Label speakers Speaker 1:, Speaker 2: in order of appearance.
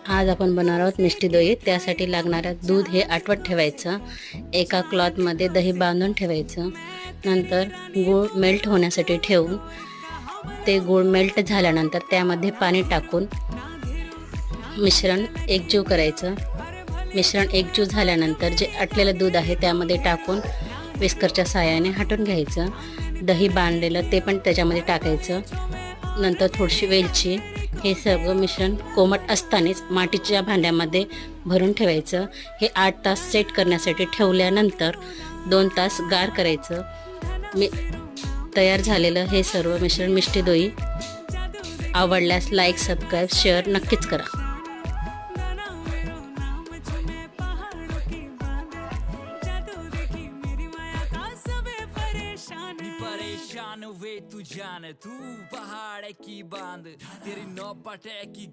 Speaker 1: आज आपण बनवणार आहोत मिष्टी दही. त्यासाठी लागणारं दूध हे आटवत ठेवायचं. एका क्लॉथमध्ये दही बांधून ठेवायचं. नंतर गूळ मेल्ट होण्यासाठी ठेवून ते गूळ मेल्ट झाल्यानंतर त्यामध्ये पाणी टाकून मिश्रण एकजीव करायचं. मिश्रण एकजीव झाल्यानंतर जे आटलेलं दूध आहे त्यामध्ये टाकून विस्करच्या साहाय्याने हटवून घ्यायचं. दही बांधलेलं ते पण त्याच्यामध्ये टाकायचं. नंतर थोडीशी वेलची, हे सगळं मिश्रण कोमट असतानाच मातीच्या भांड्यामध्ये भरून ठेवायचं. हे 8 तास सेट करण्यासाठी ठेवल्यानंतर 2 तास गार करायचं. तयार झालेलं हे सर्व मिश्रण मिष्टी दही आवडल्यास लाईक, सबस्क्राईब, शेअर नक्कीच करा.
Speaker 2: परेशान वे तू जान, तू पहाड़ की बांध, तेरी नौपटे की